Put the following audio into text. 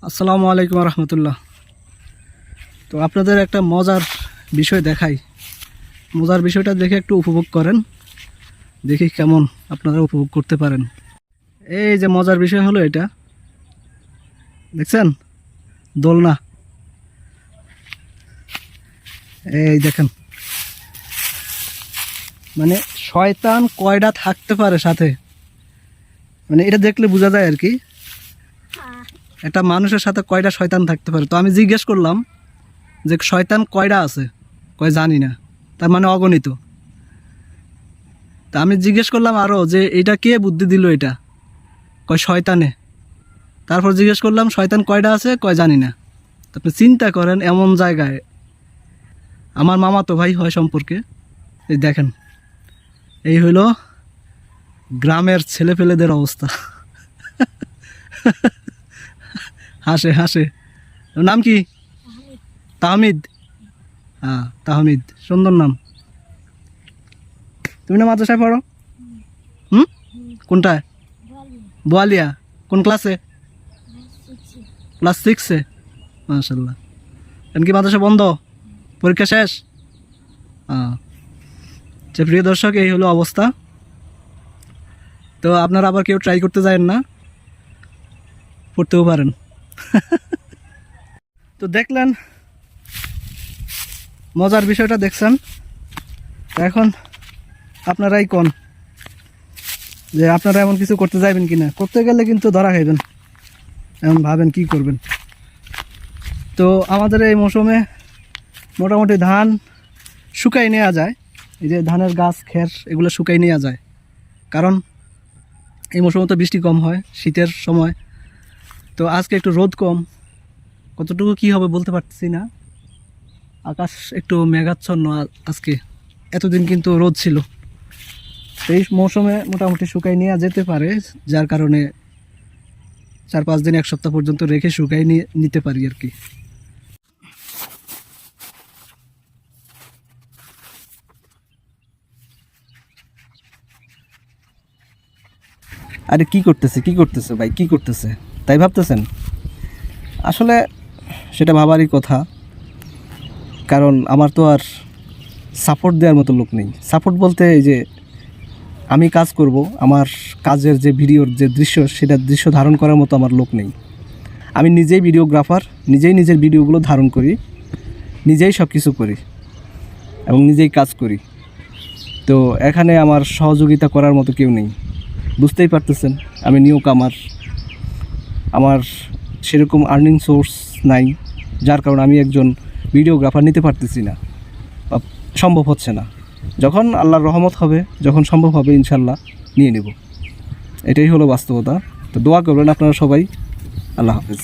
আসসালামু আলাইকুম রহমতুল্লাহ। তো আপনাদের একটা মজার বিষয় দেখাই। মজার বিষয়টা দেখে একটু উপভোগ করেন, দেখি কেমন আপনারা উপভোগ করতে পারেন। এই যে মজার বিষয় হলো এটা, দেখছেন দোলনা। এই দেখেন, মানে শয়তান কয়টা থাকতে পারে সাথে, মানে এটা দেখলে বোঝা যায় আর কি একটা মানুষের সাথে কয়টা শয়তান থাকতে পারে। তো আমি জিজ্ঞেস করলাম যে শয়তান কয়টা আছে, কয় জানি না, তার মানে অগণিত। তা আমি জিজ্ঞেস করলাম আরও যে এটা কে বুদ্ধি দিল, এটা কয় শয়তানে। তারপর জিজ্ঞেস করলাম শয়তান কয়টা আছে, কয় জানি না। তো আপনি চিন্তা করেন, এমন জায়গায় আমার মামাতো ভাই হয় সম্পর্কে। এই দেখেন, এই হইল গ্রামের ছেলেপেলেদের অবস্থা। হাসে হাসে। নাম কি? তাহমিদ। হ্যাঁ তাহমিদ, সুন্দর নাম। তুমি না মাদ্রাসায় পড়ো? কোনটায়? বোয়ালিয়া। কোন ক্লাসে? ক্লাস 6-এ। মাশাল্লাহ। এখন কি মাদ্রাসা বন্ধ? পরীক্ষা শেষ? যে প্রিয় দর্শক, এই হলো অবস্থা। তো আপনারা আবার কেউ ট্রাই করতে যাবেন না, পড়তেও পারেন। তো দেখলেন, মজার বিষয়টা দেখছেন। এখন আপনারাই কোন যে আপনারা এমন কিছু করতে যাবেন কিনা। করতে গেলে কিন্তু ধরা খাইবেন, এমন ভাবেন কি করবেন। তো আমাদের এই মৌসুমে মোটামুটি ধান শুকাই নেওয়া যায়। এই যে ধানের গাছ খের এগুলো শুকাই নেওয়া যায়, কারণ এই মৌসুমে তো বৃষ্টি কম হয় শীতের সময়। তো আজকে একটু রোদ কম, কতটুকু কি হবে বলতে পারতেছি না। আকাশ একটু মেঘাচ্ছন্ন আজকে, এতদিন কিন্তু রোদ ছিল। এই মৌসুমে মোটামুটি শুকাই নেওয়া যেতে পারে, যার কারণে 4-5 দিন 1 সপ্তাহ পর্যন্ত রেখে শুকাই নিতে পারি আর কি। আরে কি করতেছে ভাই, কি করতেছে তাই ভাবতেছেন? আসলে সেটা ভাবারই কথা, কারণ আমার তো আর সাপোর্ট দেওয়ার মতো লোক নেই। সাপোর্ট বলতে এই যে আমি কাজ করব, আমার কাজের যে ভিডিওর যে দৃশ্য, সেটা দৃশ্য ধারণ করার মতো আমার লোক নেই। আমি নিজেই ভিডিওগ্রাফার, নিজেই নিজের ভিডিওগুলো ধারণ করি, নিজেই সব কিছু করি এবং নিজেই কাজ করি। তো এখানে আমার সহযোগিতা করার মতো কেউ নেই। বুঝতেই পারতেছেন, আমি নিউ কামার, আমার সেরকম আর্নিং সোর্স নাই, যার কারণে আমি একজন ভিডিওগ্রাফার নিতে পারতেছি না, সম্ভব হচ্ছে না। যখন আল্লাহর রহমত হবে, যখন সম্ভব হবে, ইনশাল্লাহ নিয়ে নেব। এটাই হলো বাস্তবতা। তো দোয়া করবেন আপনারা সবাই। আল্লাহ হাফেজ।